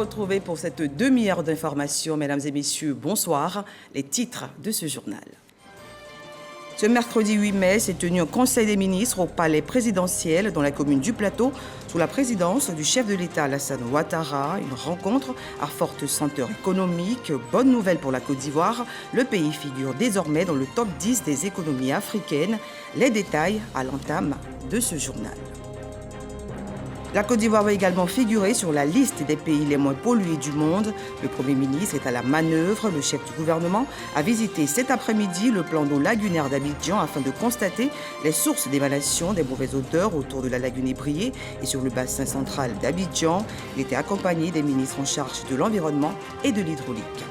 retrouver pour cette demi-heure d'information. Mesdames et messieurs, bonsoir. Les titres de ce journal. Ce mercredi 8 mai s'est tenu un conseil des ministres au palais présidentiel dans la commune du Plateau sous la présidence du chef de l'État Alassane Ouattara. Une rencontre à forte senteur économique. Bonne nouvelle pour la Côte d'Ivoire. Le pays figure désormais dans le top 10 des économies africaines. Les détails à l'entame de ce journal. La Côte d'Ivoire va également figurer sur la liste des pays les moins pollués du monde. Le Premier ministre est à la manœuvre. Le chef du gouvernement a visité cet après-midi le plan d'eau lagunaire d'Abidjan afin de constater les sources d'émanation des mauvaises odeurs autour de la lagune Ébrié et sur le bassin central d'Abidjan. Il était accompagné des ministres en charge de l'environnement et de l'hydraulique.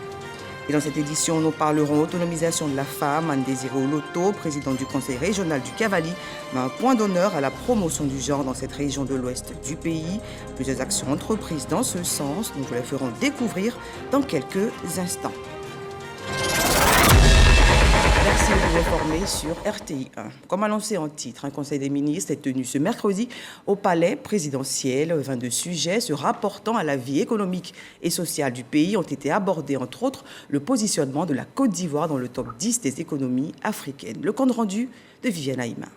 Et dans cette édition, nous parlerons autonomisation de la femme. Anne-Désirée Oloto, présidente du conseil régional du Cavali, met un point d'honneur à la promotion du genre dans cette région de l'ouest du pays. Plusieurs actions entreprises dans ce sens. Nous vous les ferons découvrir dans quelques instants. Merci de vous informer sur RTI 1. Comme annoncé en titre, un conseil des ministres est tenu ce mercredi au palais présidentiel. 22 sujets se rapportant à la vie économique et sociale du pays ont été abordés, entre autres le positionnement de la Côte d'Ivoire dans le top 10 des économies africaines. Le compte rendu de Viviane Aïma.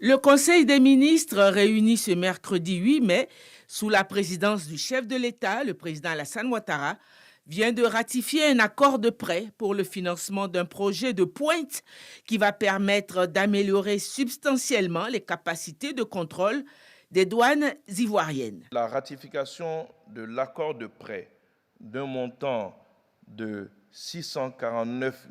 Le Conseil des ministres réuni ce mercredi 8 mai sous la présidence du chef de l'État, le président Alassane Ouattara, vient de ratifier un accord de prêt pour le financement d'un projet de pointe qui va permettre d'améliorer substantiellement les capacités de contrôle des douanes ivoiriennes. La ratification de l'accord de prêt d'un montant de 649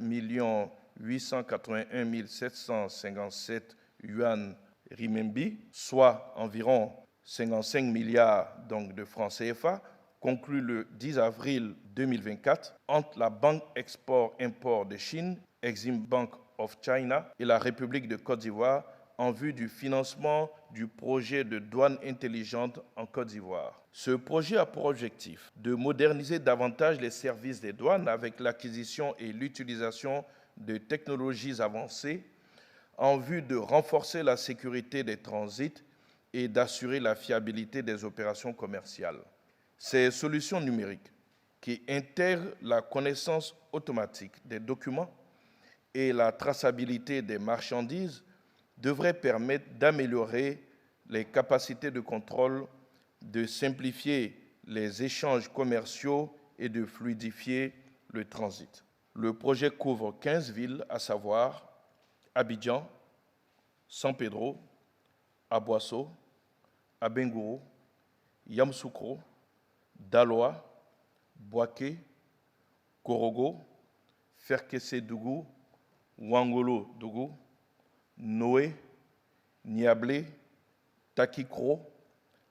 881 757 yuan renminbi, soit environ 55 milliards donc, de francs CFA, conclu le 10 avril 2024 entre la Banque Export-Import de Chine, Exim Bank of China, et la République de Côte d'Ivoire en vue du financement du projet de douane intelligente en Côte d'Ivoire. Ce projet a pour objectif de moderniser davantage les services des douanes avec l'acquisition et l'utilisation de technologies avancées en vue de renforcer la sécurité des transits et d'assurer la fiabilité des opérations commerciales. Ces solutions numériques qui intègrent la connaissance automatique des documents et la traçabilité des marchandises devraient permettre d'améliorer les capacités de contrôle, de simplifier les échanges commerciaux et de fluidifier le transit. Le projet couvre 15 villes, à savoir Abidjan, San Pedro, Aboasso, Abengourou, Yamoussoukro, Daloa, Boaké, Korogo, Ferkessé-Dougou, Ouangolo-Dougou, Noé, Niablé, Takikro,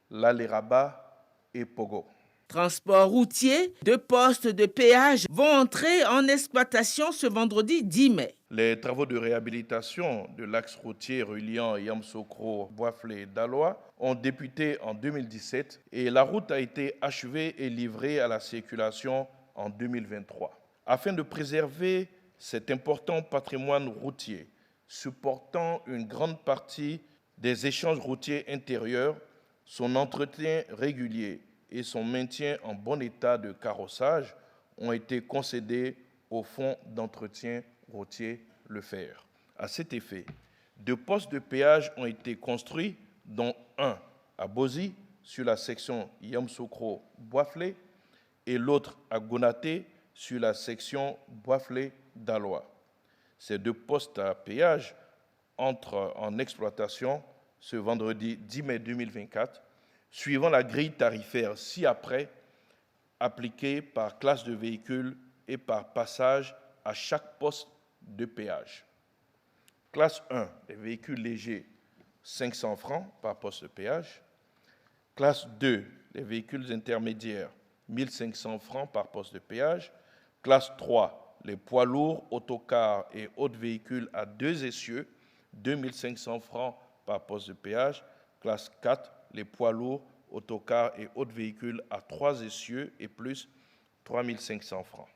Laléraba et Pogo. Transport routier, 2 postes de péage vont entrer en exploitation ce vendredi 10 mai. Les travaux de réhabilitation de l'axe routier reliant Yamoussoukro, Boaflé et Daloa ont débuté en 2017 et la route a été achevée et livrée à la circulation en 2023. Afin de préserver cet important patrimoine routier, supportant une grande partie des échanges routiers intérieurs, son entretien régulier et son maintien en bon état de carrossage ont été concédés au Fonds d'entretien routier Le Fer. À cet effet, 2 postes de péage ont été construits, dont un à Bozi, sur la section Yamoussoukro-Boaflé, et l'autre à Gonaté, sur la section Boaflé-Daloa. Ces 2 postes à péage entrent en exploitation ce vendredi 10 mai 2024, suivant la grille tarifaire ci-après appliquée par classe de véhicule et par passage à chaque poste de péage. Classe 1, les véhicules légers, 500 francs par poste de péage. Classe 2, les véhicules intermédiaires, 1500 francs par poste de péage. Classe 3, les poids lourds, autocars et autres véhicules à 2 essieux, 2500 francs par poste de péage. Classe 4, les poids lourds, autocars et autres véhicules à 3 essieux et plus, 3500 francs.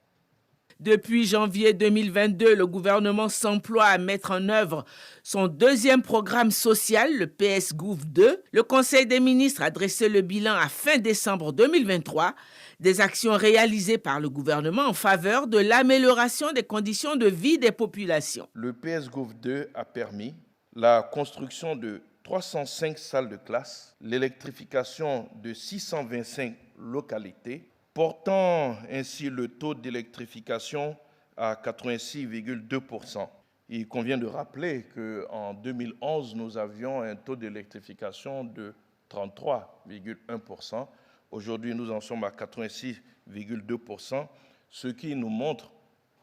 Depuis janvier 2022, le gouvernement s'emploie à mettre en œuvre son deuxième programme social, le PS-Gouv 2. Le Conseil des ministres a dressé le bilan à fin décembre 2023 des actions réalisées par le gouvernement en faveur de l'amélioration des conditions de vie des populations. Le PS-Gouv 2 a permis la construction de 305 salles de classe, l'électrification de 625 localités, portant ainsi le taux d'électrification à 86,2%. Il convient de rappeler qu'en 2011, nous avions un taux d'électrification de 33,1%. Aujourd'hui, nous en sommes à 86,2%, ce qui nous montre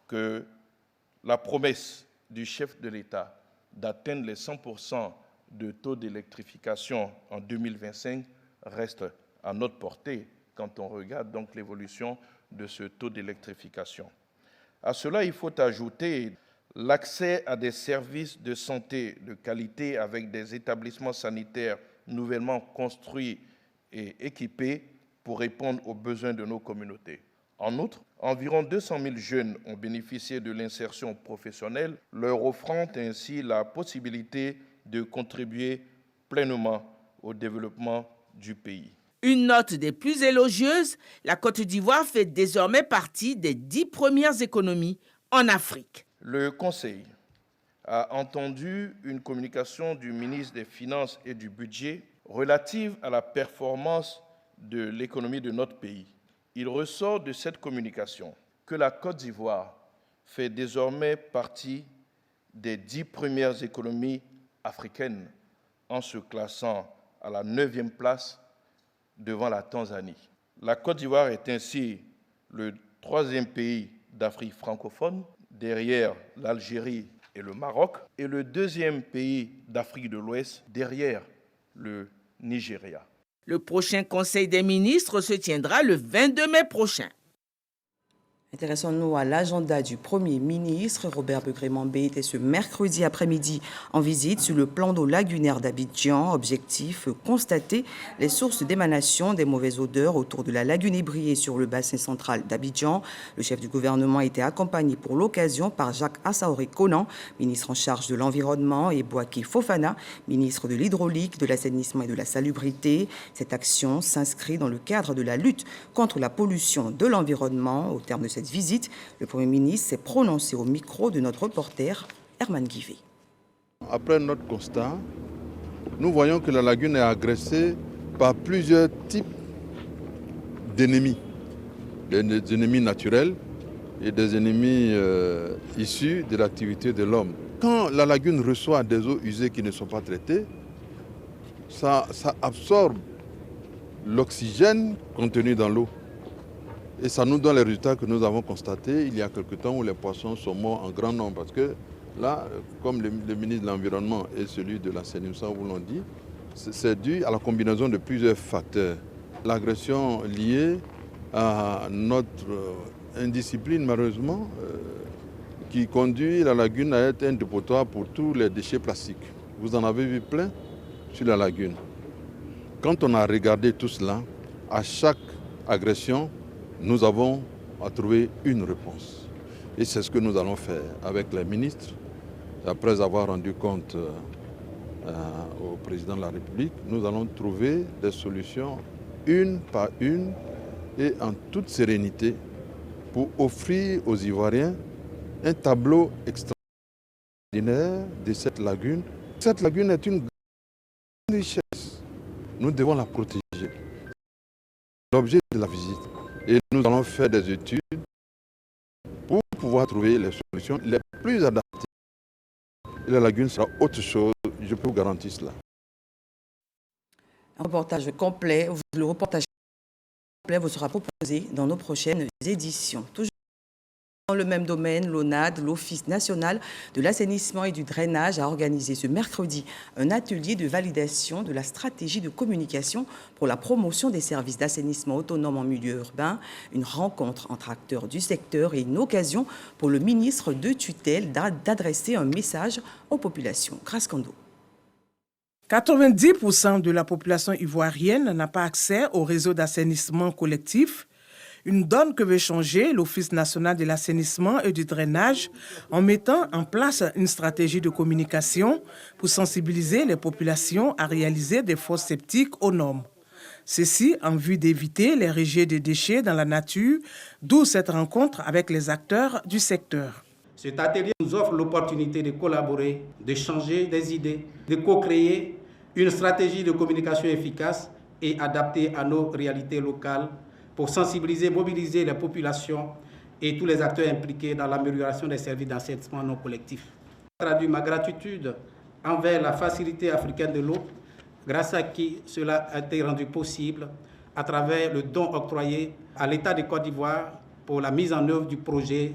que la promesse du chef de l'État d'atteindre les 100% de taux d'électrification en 2025 reste à notre portée quand on regarde donc l'évolution de ce taux d'électrification. À cela, il faut ajouter l'accès à des services de santé de qualité avec des établissements sanitaires nouvellement construits et équipés pour répondre aux besoins de nos communautés. En outre, environ 200 000 jeunes ont bénéficié de l'insertion professionnelle, leur offrant ainsi la possibilité de contribuer pleinement au développement du pays. Une note des plus élogieuses, la Côte d'Ivoire fait désormais partie des 10 premières économies en Afrique. Le Conseil a entendu une communication du ministre des Finances et du Budget relative à la performance de l'économie de notre pays. Il ressort de cette communication que la Côte d'Ivoire fait désormais partie des 10 premières économies africaines en se classant à la 9e place devant la Tanzanie. La Côte d'Ivoire est ainsi le 3e pays d'Afrique francophone, derrière l'Algérie et le Maroc, et le 2e pays d'Afrique de l'Ouest, derrière le Nigeria. Le prochain Conseil des ministres se tiendra le 22 mai prochain. Intéressons-nous à l'agenda du Premier ministre. Robert Begré-Mambé était ce mercredi après-midi en visite sur le plan d'eau lagunaire d'Abidjan. Objectif, constater les sources d'émanation des mauvaises odeurs autour de la lagune ébriée sur le bassin central d'Abidjan. Le chef du gouvernement a été accompagné pour l'occasion par Jacques Assaoré-Conan, ministre en charge de l'environnement, et Boaké Fofana, ministre de l'hydraulique, de l'assainissement et de la salubrité. Cette action s'inscrit dans le cadre de la lutte contre la pollution de l'environnement. Au terme de cette visite, le Premier ministre s'est prononcé au micro de notre reporter Herman Guivet. Après notre constat, nous voyons que la lagune est agressée par plusieurs types d'ennemis. Des ennemis naturels et des ennemis issus de l'activité de l'homme. Quand la lagune reçoit des eaux usées qui ne sont pas traitées, ça absorbe l'oxygène contenu dans l'eau. Et ça nous donne les résultats que nous avons constatés il y a quelque temps où les poissons sont morts en grand nombre. Parce que là, comme le ministre de l'Environnement et celui de l'assainissement vous l'ont dit, c'est dû à la combinaison de plusieurs facteurs. L'agression liée à notre indiscipline, malheureusement, qui conduit la lagune à être un dépotoir pour tous les déchets plastiques. Vous en avez vu plein sur la lagune. Quand on a regardé tout cela, à chaque agression, nous avons à trouver une réponse. Et c'est ce que nous allons faire avec les ministres. Après avoir rendu compte au président de la République, nous allons trouver des solutions une par une et en toute sérénité pour offrir aux Ivoiriens un tableau extraordinaire de cette lagune. Cette lagune est une grande richesse. Nous devons la protéger. L'objet de la visite. Et nous allons faire des études pour pouvoir trouver les solutions les plus adaptées. Et la lagune sera autre chose, je peux vous garantir cela. Le reportage complet vous sera proposé dans nos prochaines éditions. Toujours dans le même domaine, l'ONAD, l'Office national de l'assainissement et du drainage, a organisé ce mercredi un atelier de validation de la stratégie de communication pour la promotion des services d'assainissement autonome en milieu urbain, une rencontre entre acteurs du secteur et une occasion pour le ministre de tutelle d'adresser un message aux populations. Grace Kando. 90% de la population ivoirienne n'a pas accès au réseau d'assainissement collectif, Une donne que veut changer l'Office national de l'assainissement et du drainage en mettant en place une stratégie de communication pour sensibiliser les populations à réaliser des fosses septiques aux normes. Ceci en vue d'éviter les rejets de déchets dans la nature, d'où cette rencontre avec les acteurs du secteur. Cet atelier nous offre l'opportunité de collaborer, d'échanger des idées, de co-créer une stratégie de communication efficace et adaptée à nos réalités locales pour sensibiliser, mobiliser les populations et tous les acteurs impliqués dans l'amélioration des services d'assainissement non collectif. Je traduis ma gratitude envers la Facilité africaine de l'eau, grâce à qui cela a été rendu possible à travers le don octroyé à l'État de Côte d'Ivoire pour la mise en œuvre du projet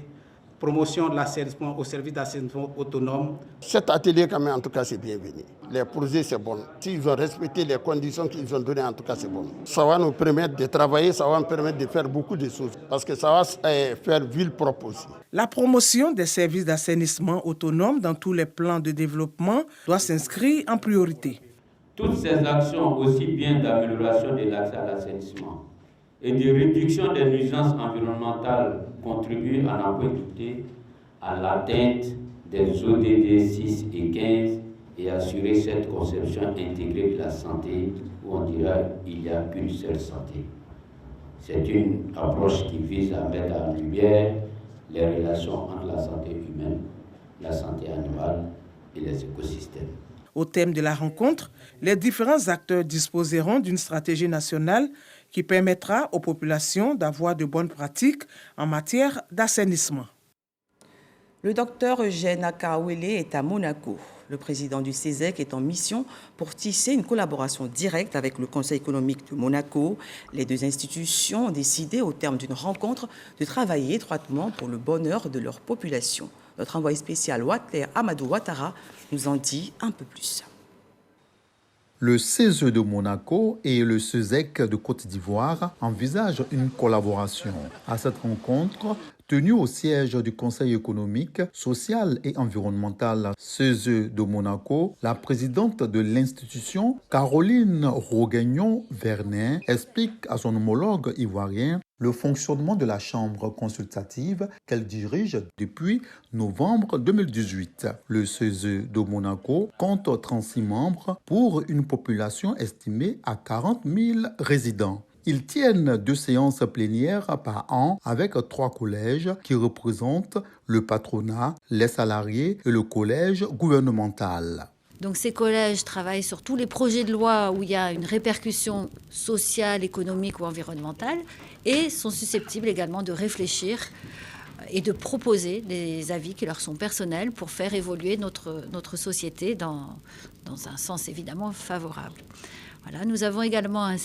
promotion de l'assainissement au service d'assainissement autonome. Cet atelier, quand même, en tout cas, c'est bienvenu. Les projets, c'est bon. S'ils ont respecté les conditions qu'ils ont données, en tout cas, c'est bon. Ça va nous permettre de travailler, ça va nous permettre de faire beaucoup de choses, parce que ça va faire ville propre aussi. La promotion des services d'assainissement autonome dans tous les plans de développement doit s'inscrire en priorité. Toutes ces actions, aussi bien d'amélioration de l'accès à l'assainissement et de réduction des nuisances environnementales, contribuent à n'en point douter à l'atteinte des ODD 6 et 15 et assurer cette conception intégrée de la santé où on dira qu'il n'y a qu'une seule santé. C'est une approche qui vise à mettre en lumière les relations entre la santé humaine, la santé animale et les écosystèmes. Au thème de la rencontre, les différents acteurs disposeront d'une stratégie nationale qui permettra aux populations d'avoir de bonnes pratiques en matière d'assainissement. Le docteur Eugène Akaouele est à Monaco. Le président du CESEC est en mission pour tisser une collaboration directe avec le Conseil économique de Monaco. Les deux institutions ont décidé, au terme d'une rencontre, de travailler étroitement pour le bonheur de leur population. Notre envoyé spécial Amadou Ouattara nous en dit un peu plus. Le CESE de Monaco et le CESEC de Côte d'Ivoire envisagent une collaboration. À cette rencontre, tenue au siège du Conseil économique, social et environnemental CESE de Monaco, la présidente de l'institution, Caroline Roguignon-Vernet, explique à son homologue ivoirien le fonctionnement de la chambre consultative qu'elle dirige depuis novembre 2018. Le CESE de Monaco compte 36 membres pour une population estimée à 40 000 résidents. Ils tiennent 2 séances plénières par an avec 3 collèges qui représentent le patronat, les salariés et le collège gouvernemental. Donc ces collèges travaillent sur tous les projets de loi où il y a une répercussion sociale, économique ou environnementale et sont susceptibles également de réfléchir et de proposer des avis qui leur sont personnels pour faire évoluer notre société dans un sens évidemment favorable. Voilà, nous avons également un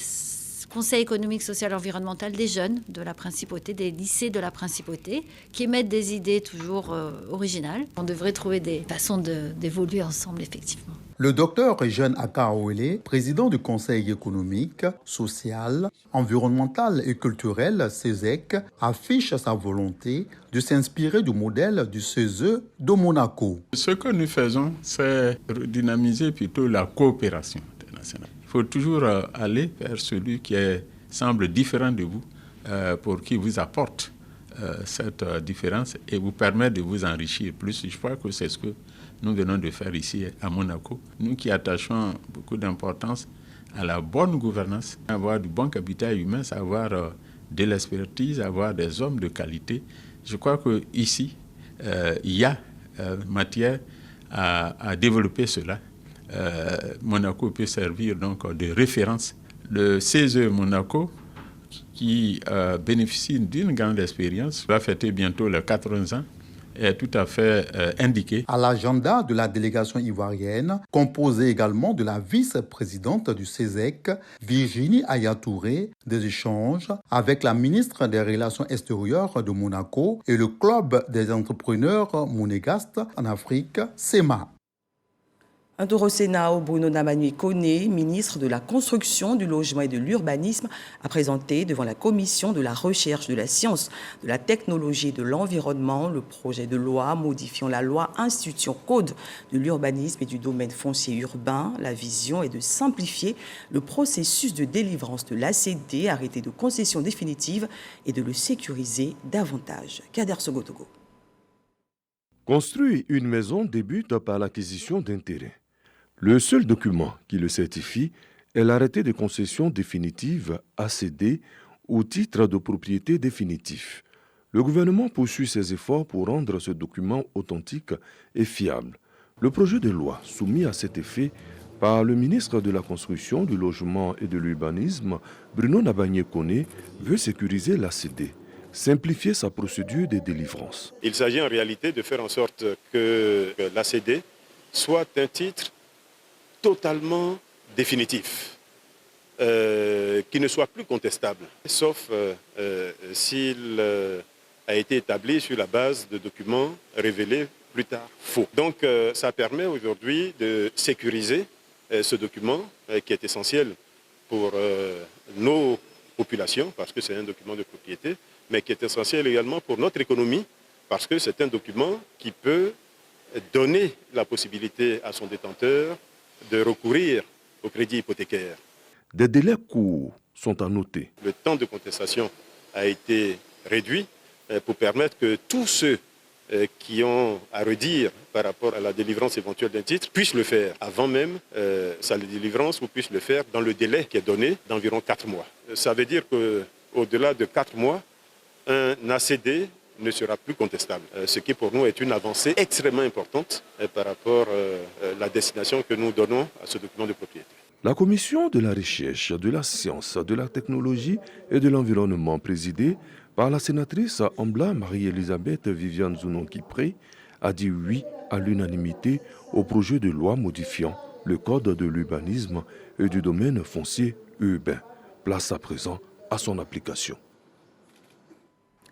Conseil économique, social et environnemental des jeunes de la Principauté, des lycées de la Principauté, qui émettent des idées toujours originales. On devrait trouver des façons d'évoluer ensemble, effectivement. Le docteur Eugène Akaouele, président du Conseil économique, social, environnemental et culturel CESEC, affiche sa volonté de s'inspirer du modèle du CESE de Monaco. Ce que nous faisons, c'est redynamiser plutôt la coopération internationale. Il faut toujours aller vers celui qui semble différent de vous pour qu'il vous apporte cette différence et vous permettre de vous enrichir plus. Je crois que c'est ce que nous venons de faire ici à Monaco. Nous qui attachons beaucoup d'importance à la bonne gouvernance, avoir du bon capital humain, avoir de l'expertise, avoir des hommes de qualité. Je crois qu'ici, il y a matière à développer cela. Monaco peut servir donc de référence. Le CESE Monaco, qui bénéficie d'une grande expérience, va fêter bientôt les 80 ans, est tout à fait indiqué. À l'agenda de la délégation ivoirienne, composée également de la vice-présidente du CESEC, Virginie Ayatouré, des échanges avec la ministre des Relations extérieures de Monaco et le club des entrepreneurs monégasques en Afrique, SEMA. Un tour au Sénat où Bruno Nabagné-Koné, ministre de la Construction, du Logement et de l'Urbanisme, a présenté devant la Commission de la Recherche, de la Science, de la Technologie et de l'Environnement le projet de loi modifiant la loi Institution Code de l'urbanisme et du domaine foncier urbain. La vision est de simplifier le processus de délivrance de l'ACD, arrêté de concession définitive, et de le sécuriser davantage. Kader Sogotogo. Construire une maison débute par l'acquisition d'un terrain. Le seul document qui le certifie est l'arrêté de concession définitive ACD au titre de propriété définitif. Le gouvernement poursuit ses efforts pour rendre ce document authentique et fiable. Le projet de loi soumis à cet effet par le ministre de la Construction, du Logement et de l'Urbanisme, Bruno Nabagné-Koné, veut sécuriser l'ACD, simplifier sa procédure de délivrance. Il s'agit en réalité de faire en sorte que l'ACD soit un titre totalement définitif, qui ne soit plus contestable, sauf s'il a été établi sur la base de documents révélés plus tard faux. Donc ça permet aujourd'hui de sécuriser ce document qui est essentiel pour nos populations, parce que c'est un document de propriété, mais qui est essentiel également pour notre économie, parce que c'est un document qui peut donner la possibilité à son détenteur de recourir au crédit hypothécaire. Des délais courts sont à noter. Le temps de contestation a été réduit pour permettre que tous ceux qui ont à redire par rapport à la délivrance éventuelle d'un titre puissent le faire avant même sa délivrance, ou puissent le faire dans le délai qui est donné d'environ 4 mois. Ça veut dire qu'au-delà de 4 mois, un ACD ne sera plus contestable, ce qui pour nous est une avancée extrêmement importante par rapport à la destination que nous donnons à ce document de propriété. La Commission de la Recherche, de la Science, de la Technologie et de l'Environnement, présidée par la sénatrice Ambla Marie-Elisabeth Viviane Zounon-Kipré, a dit oui à l'unanimité au projet de loi modifiant le Code de l'urbanisme et du domaine foncier urbain. Place à présent à son application.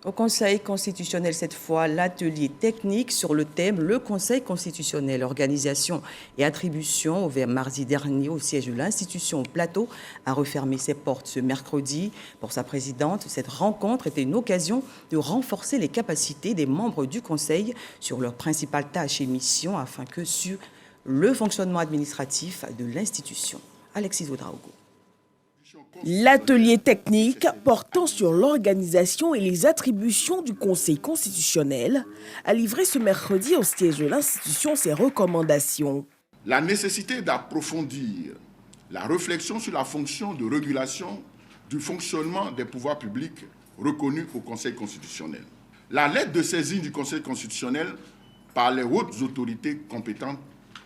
Au Conseil constitutionnel, cette fois, l'atelier technique sur le thème « Le Conseil constitutionnel, organisation et attribution » ouvert mardi dernier au siège de l'institution au Plateau a refermé ses portes ce mercredi. Pour sa présidente, cette rencontre était une occasion de renforcer les capacités des membres du Conseil sur leurs principales tâches et missions afin que sur le fonctionnement administratif de l'institution. Alexis Ouedraogo. L'atelier technique portant sur l'organisation et les attributions du Conseil constitutionnel a livré ce mercredi au siège de l'institution ses recommandations. La nécessité d'approfondir la réflexion sur la fonction de régulation du fonctionnement des pouvoirs publics reconnus au Conseil constitutionnel. La lettre de saisine du Conseil constitutionnel par les hautes autorités compétentes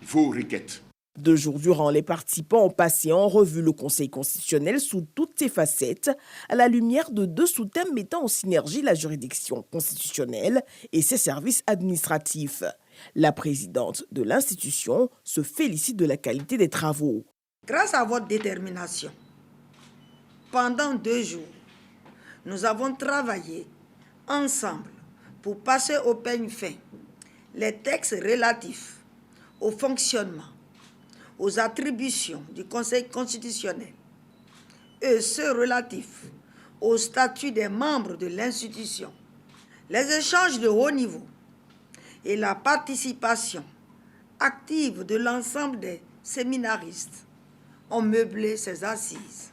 vaut requête. 2 jours durant, les participants ont passé en revue le Conseil constitutionnel sous toutes ses facettes, à la lumière de 2 sous-thèmes mettant en synergie la juridiction constitutionnelle et ses services administratifs. La présidente de l'institution se félicite de la qualité des travaux. Grâce à votre détermination, pendant 2 jours, nous avons travaillé ensemble pour passer au peigne fin les textes relatifs au fonctionnement, aux attributions du Conseil constitutionnel et ceux relatifs au statut des membres de l'institution, les échanges de haut niveau et la participation active de l'ensemble des séminaristes ont meublé ces assises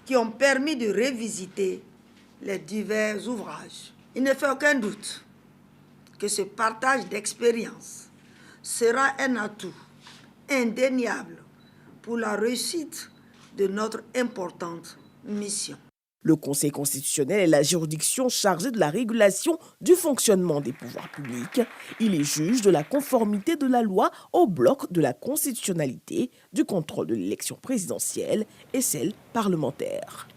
qui ont permis de revisiter les divers ouvrages. Il ne fait aucun doute que ce partage d'expérience sera un atout indéniable pour la réussite de notre importante mission. Le Conseil constitutionnel est la juridiction chargée de la régulation du fonctionnement des pouvoirs publics. Il est juge de la conformité de la loi au bloc de la constitutionnalité, du contrôle de l'élection présidentielle et celle parlementaire.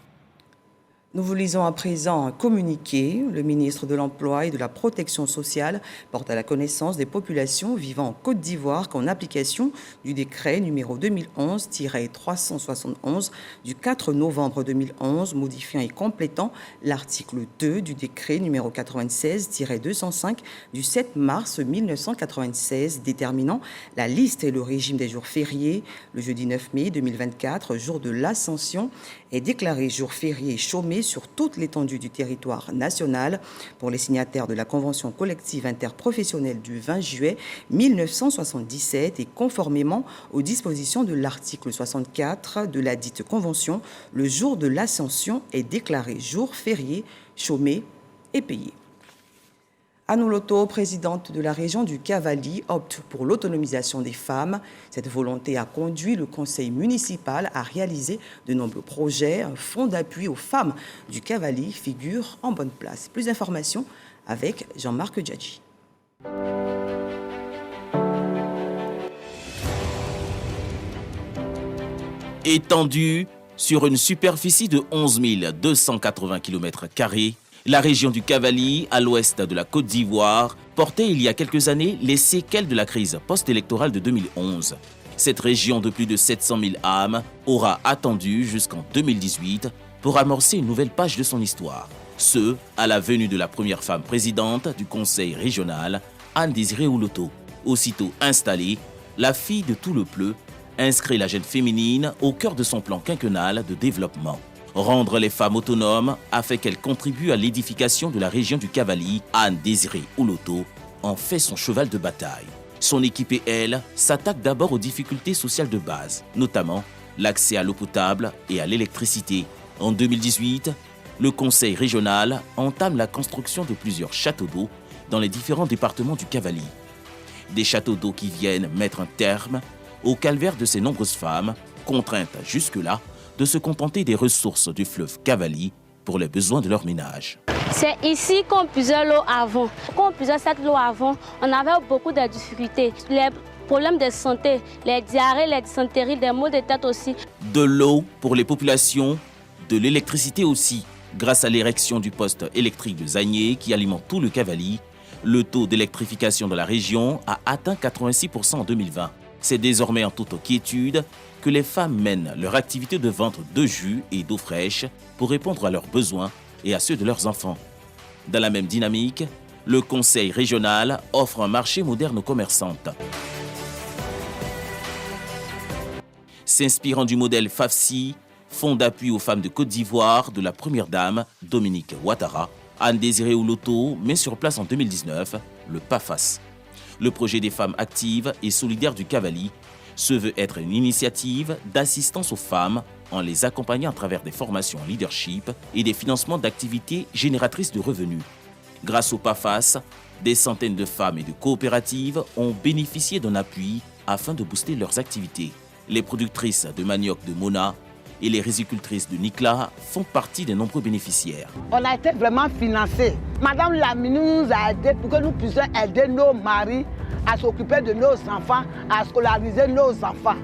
Nous vous lisons à présent un communiqué. Le ministre de l'Emploi et de la Protection sociale porte à la connaissance des populations vivant en Côte d'Ivoire qu'en application du décret numéro 2011-371 du 4 novembre 2011 modifiant et complétant l'article 2 du décret numéro 96-205 du 7 mars 1996 déterminant la liste et le régime des jours fériés. Le jeudi 9 mai 2024, jour de l'Ascension, est déclaré jour férié et chômé sur toute l'étendue du territoire national pour les signataires de la Convention collective interprofessionnelle du 20 juillet 1977 et conformément aux dispositions de l'article 64 de la dite Convention, le jour de l'Ascension est déclaré jour férié, chômé et payé. Annou Loto, présidente de la région du Cavally, opte pour l'autonomisation des femmes. Cette volonté a conduit le conseil municipal à réaliser de nombreux projets. Un fonds d'appui aux femmes du Cavally figure en bonne place. Plus d'informations avec Jean-Marc Djadji. Étendue sur une superficie de 11 280 km², la région du Cavally, à l'ouest de la Côte d'Ivoire, portait il y a quelques années les séquelles de la crise post-électorale de 2011. Cette région de plus de 700 000 âmes aura attendu jusqu'en 2018 pour amorcer une nouvelle page de son histoire. Ce, à la venue de la première femme présidente du conseil régional, Anne-Désirée Ouloto. Aussitôt installée, la fille de tout le pleu inscrit la jeune féminine au cœur de son plan quinquennal de développement. Rendre les femmes autonomes afin qu'elles contribuent à l'édification de la région du Cavally, Anne-Désirée Ouloto en fait son cheval de bataille. Son équipe et elle s'attaquent d'abord aux difficultés sociales de base, notamment l'accès à l'eau potable et à l'électricité. En 2018, le conseil régional entame la construction de plusieurs châteaux d'eau dans les différents départements du Cavally. Des châteaux d'eau qui viennent mettre un terme au calvaire de ces nombreuses femmes, contraintes jusque-là de se contenter des ressources du fleuve Cavally pour les besoins de leur ménage. C'est ici qu'on puisait l'eau avant. Quand on puisait cette eau avant, on avait beaucoup de difficultés. Les problèmes de santé, les diarrhées, les dysenteries, des maux de tête aussi. De l'eau pour les populations, de l'électricité aussi. Grâce à l'érection du poste électrique de Zagné qui alimente tout le Cavally, le taux d'électrification de la région a atteint 86% en 2020. C'est désormais en toute quiétude que les femmes mènent leur activité de vente de jus et d'eau fraîche pour répondre à leurs besoins et à ceux de leurs enfants. Dans la même dynamique, le conseil régional offre un marché moderne aux commerçantes. S'inspirant du modèle FAFSI, Fonds d'appui aux femmes de Côte d'Ivoire de la première dame, Dominique Ouattara, Anne-Désirée Ouloto met sur place en 2019 le PAFAS. Le projet des femmes actives et solidaires du Cavally se veut être une initiative d'assistance aux femmes en les accompagnant à travers des formations en leadership et des financements d'activités génératrices de revenus. Grâce au PAFAS, des centaines de femmes et de coopératives ont bénéficié d'un appui afin de booster leurs activités. Les productrices de manioc de Mona et les rizicultrices de Nikla font partie des nombreux bénéficiaires. On a été vraiment financés. Madame Lamine nous a aidés pour que nous puissions aider nos maris à s'occuper de nos enfants, à scolariser nos enfants.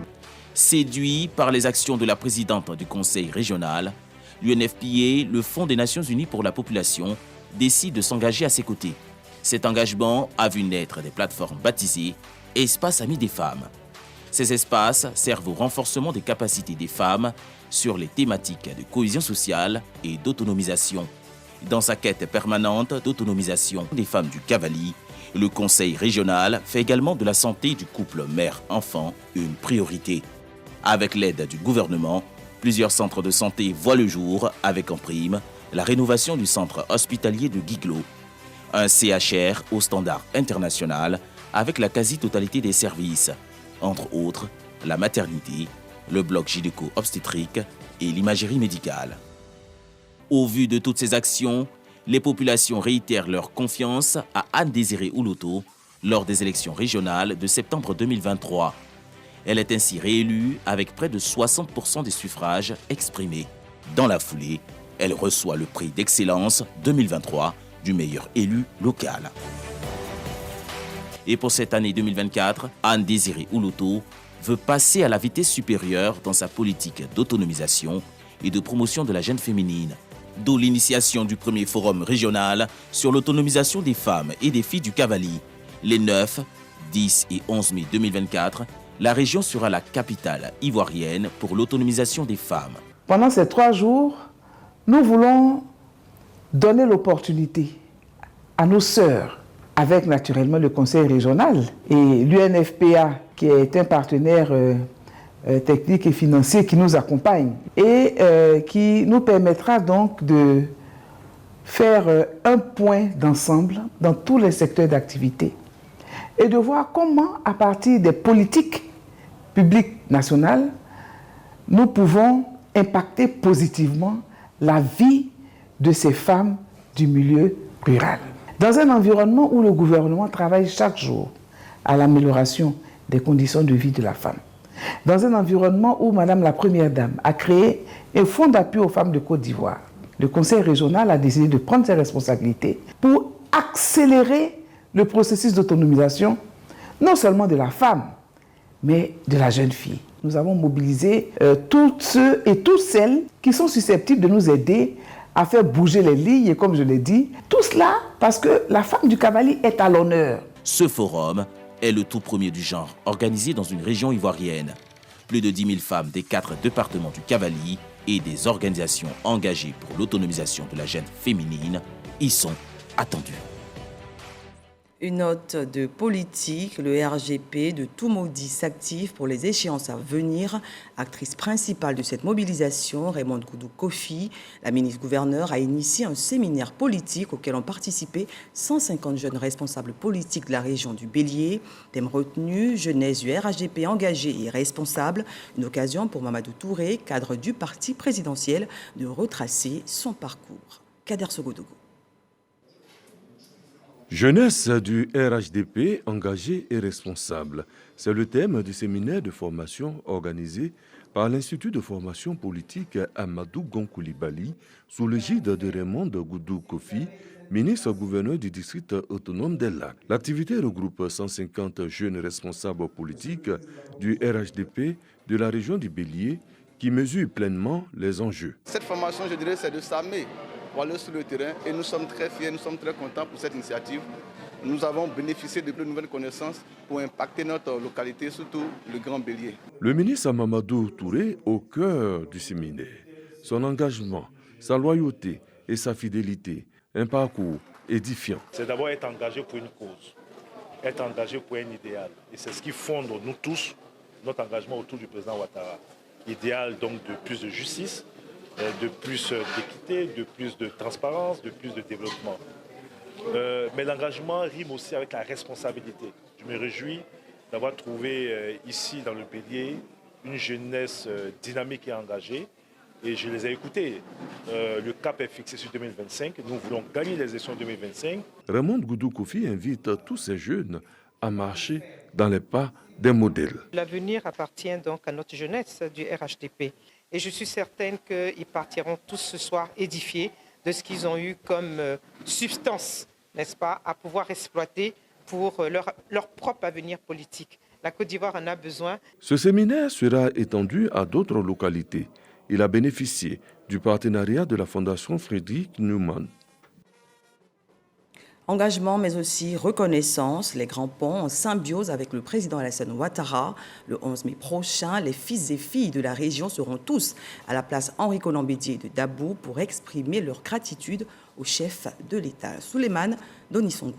Séduit par les actions de la présidente du conseil régional, l'UNFPA, le Fonds des Nations Unies pour la population, décide de s'engager à ses côtés. Cet engagement a vu naître des plateformes baptisées « Espaces Amis des femmes ». Ces espaces servent au renforcement des capacités des femmes sur les thématiques de cohésion sociale et d'autonomisation. Dans sa quête permanente d'autonomisation des femmes du Cavally, le conseil régional fait également de la santé du couple mère-enfant une priorité. Avec l'aide du gouvernement, plusieurs centres de santé voient le jour avec en prime la rénovation du centre hospitalier de Guiglo, un CHR au standard international avec la quasi-totalité des services, entre autres la maternité, le bloc gynéco-obstétrique et l'imagerie médicale. Au vu de toutes ces actions, les populations réitèrent leur confiance à Anne-Désirée Ouloto lors des élections régionales de septembre 2023. Elle est ainsi réélue avec près de 60% des suffrages exprimés. Dans la foulée, elle reçoit le prix d'excellence 2023 du meilleur élu local. Et pour cette année 2024, Anne-Désirée Ouloto veut passer à la vitesse supérieure dans sa politique d'autonomisation et de promotion de la jeune féminine. d'où l'initiation du premier forum régional sur l'autonomisation des femmes et des filles du Cavali. Les 9, 10 et 11 mai 2024, la région sera la capitale ivoirienne pour l'autonomisation des femmes. Pendant ces 3 jours, nous voulons donner l'opportunité à nos sœurs, avec naturellement le conseil régional et l'UNFPA, qui est un partenaire technique et financier qui nous accompagne et qui nous permettra donc de faire un point d'ensemble dans tous les secteurs d'activité et de voir comment, à partir des politiques publiques nationales, nous pouvons impacter positivement la vie de ces femmes du milieu rural. Dans un environnement où le gouvernement travaille chaque jour à l'amélioration des conditions de vie de la femme, dans un environnement où Madame la Première Dame a créé un fonds d'appui aux femmes de Côte d'Ivoire, le Conseil régional a décidé de prendre ses responsabilités pour accélérer le processus d'autonomisation, non seulement de la femme, mais de la jeune fille. Nous avons mobilisé tous ceux et toutes celles qui sont susceptibles de nous aider à faire bouger les lignes, et comme je l'ai dit, tout cela parce que la femme du Cavali est à l'honneur. Ce forum est le tout premier du genre organisé dans une région ivoirienne. Plus de 10 000 femmes des 4 départements du Cavali et des organisations engagées pour l'autonomisation de la jeune féminine y sont attendues. Une note de politique, le RGP de Toumoudi s'active pour les échéances à venir. Actrice principale de cette mobilisation, Raymonde Goudou Kofi, la ministre-gouverneure, a initié un séminaire politique auquel ont participé 150 jeunes responsables politiques de la région du Bélier. Thème retenu, jeunesse du RHDP engagée et responsable. Une occasion pour Mamadou Touré, cadre du parti présidentiel, de retracer son parcours. Kader Sogodogo. Jeunesse du RHDP engagée et responsable. C'est le thème du séminaire de formation organisé par l'Institut de formation politique Amadou Gon Coulibaly sous l'égide de Raymonde Goudou Kofi, ministre-gouverneur du district autonome des Lacs. L'activité regroupe 150 jeunes responsables politiques du RHDP de la région du Bélier qui mesurent pleinement les enjeux. Cette formation, je dirais, c'est de s'armer pour aller sur le terrain et nous sommes très fiers, nous sommes très contents pour cette initiative. Nous avons bénéficié de nouvelles connaissances pour impacter notre localité, surtout le Grand Bélier. Le ministre Mamadou Touré au cœur du séminaire. Son engagement, sa loyauté et sa fidélité, un parcours édifiant. C'est d'abord être engagé pour une cause, être engagé pour un idéal. Et c'est ce qui fonde nous tous, notre engagement autour du président Ouattara. Idéal donc de plus de justice, de plus d'équité, de plus de transparence, de plus de développement. Mais l'engagement rime aussi avec la responsabilité. Je me réjouis d'avoir trouvé ici dans le Bélier une jeunesse dynamique et engagée et je les ai écoutés. Le cap est fixé sur 2025, nous voulons gagner les élections 2025. Raymonde Goudou Kofi invite tous ces jeunes à marcher dans les pas des modèles. L'avenir appartient donc à notre jeunesse du RHDP. Et je suis certaine qu'ils partiront tous ce soir édifiés de ce qu'ils ont eu comme substance, n'est-ce pas, à pouvoir exploiter pour leur propre avenir politique. La Côte d'Ivoire en a besoin. Ce séminaire sera étendu à d'autres localités. Il a bénéficié du partenariat de la Fondation Frédéric Neumann. Engagement, mais aussi reconnaissance. Les grands ponts en symbiose avec le président Alassane Ouattara. Le 11 mai prochain, les fils et filles de la région seront tous à la place Henri-Conan Bédier de Dabou pour exprimer leur gratitude au chef de l'État. Souleymane Donissongou.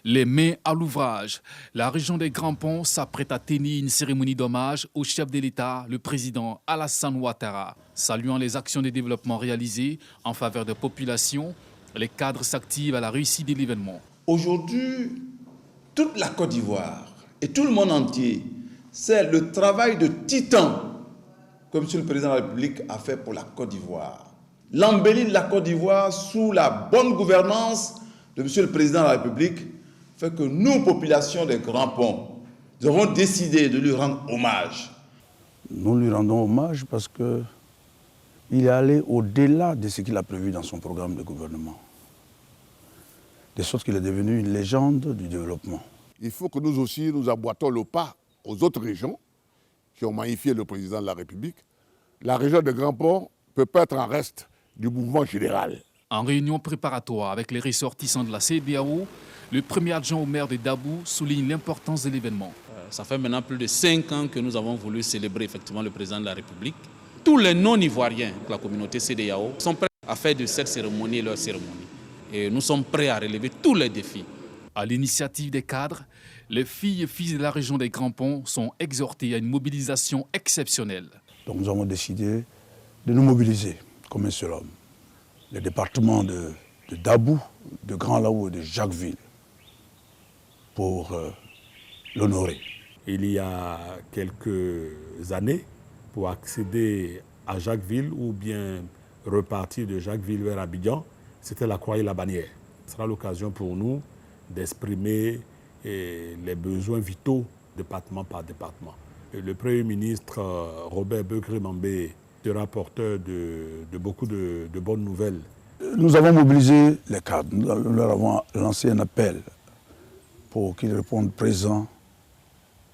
Les mains à l'ouvrage. La région des Grands Ponts s'apprête à tenir une cérémonie d'hommage au chef de l'État, le président Alassane Ouattara. Saluant les actions de développement réalisées en faveur des populations, les cadres s'activent à la réussite de l'événement. Aujourd'hui, toute la Côte d'Ivoire et tout le monde entier, c'est le travail de titan que M. le Président de la République a fait pour la Côte d'Ivoire. L'embellie de la Côte d'Ivoire sous la bonne gouvernance de M. le Président de la République fait que nous, population des Grands Ponts, nous avons décidé de lui rendre hommage. Nous lui rendons hommage parce que il est allé au-delà de ce qu'il a prévu dans son programme de gouvernement. De sorte qu'il est devenu une légende du développement. Il faut que nous aussi, nous emboîtons le pas aux autres régions qui ont magnifié le président de la République. La région de Grands Ponts ne peut pas être en reste. du mouvement général. En réunion préparatoire avec les ressortissants de la CEDEAO, le premier adjoint au maire de Dabou souligne l'importance de l'événement. Ça fait maintenant plus de 5 ans que nous avons voulu célébrer effectivement le président de la République. Tous les non-ivoiriens de la communauté CEDEAO sont prêts à faire de cette cérémonie leur cérémonie. Et nous sommes prêts à relever tous les défis. À l'initiative des cadres, les filles et fils de la région des Grands Ponts sont exhortés à une mobilisation exceptionnelle. Donc nous avons décidé de nous mobiliser comme un seul homme. Les départements de Dabou, de Grand Laou et de Jacquesville pour l'honorer. Il y a quelques années, pour accéder à Jacquesville ou bien repartir de Jacquesville vers Abidjan, c'était la croix et la bannière. Ce sera l'occasion pour nous d'exprimer les besoins vitaux département par département. Et le Premier ministre Robert Begré-Mambé sera porteur de beaucoup de bonnes nouvelles. Nous avons mobilisé les cadres, nous leur avons lancé un appel pour qu'ils répondent présents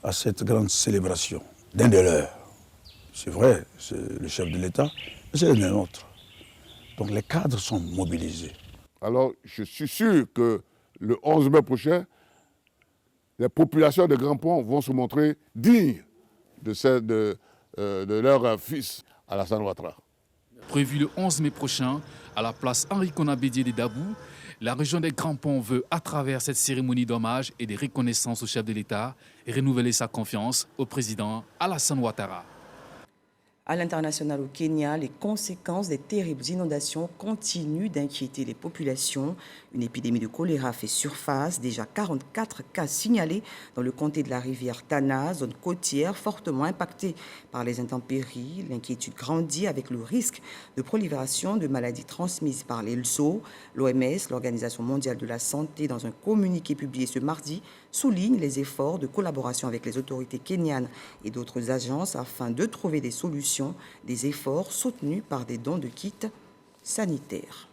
à cette grande célébration d'un des leurs. C'est vrai, c'est le chef de l'État, mais c'est le nôtre. Donc les cadres sont mobilisés. Alors je suis sûr que le 11 mai prochain, les populations de Grand Pont vont se montrer dignes de leur fils Alassane Ouattara. Prévu le 11 mai prochain, à la place Henri Konabédié de Dabou, la région des Grands Ponts veut, à travers cette cérémonie d'hommage et de reconnaissance au chef de l'État, renouveler sa confiance au président Alassane Ouattara. À l'international au Kenya, les conséquences des terribles inondations continuent d'inquiéter les populations. Une épidémie de choléra fait surface. Déjà 44 cas signalés dans le comté de la rivière Tana, zone côtière fortement impactée par les intempéries. L'inquiétude grandit avec le risque de prolifération de maladies transmises par les eaux. L'OMS, l'Organisation mondiale de la santé, dans un communiqué publié ce mardi, souligne les efforts de collaboration avec les autorités kenyanes et d'autres agences afin de trouver des solutions, des efforts soutenus par des dons de kits sanitaires.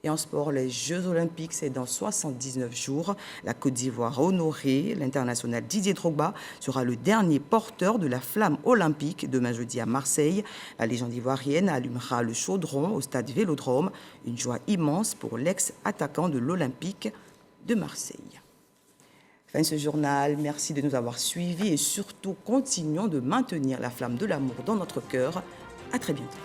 Et en sport, les Jeux Olympiques, c'est dans 79 jours. La Côte d'Ivoire a honoré l'international Didier Drogba sera le dernier porteur de la flamme olympique demain jeudi à Marseille. La légende ivoirienne allumera le chaudron au stade Vélodrome. Une joie immense pour l'ex-attaquant de l'Olympique de Marseille. Fin de ce journal, merci de nous avoir suivis et surtout continuons de maintenir la flamme de l'amour dans notre cœur. À très bientôt.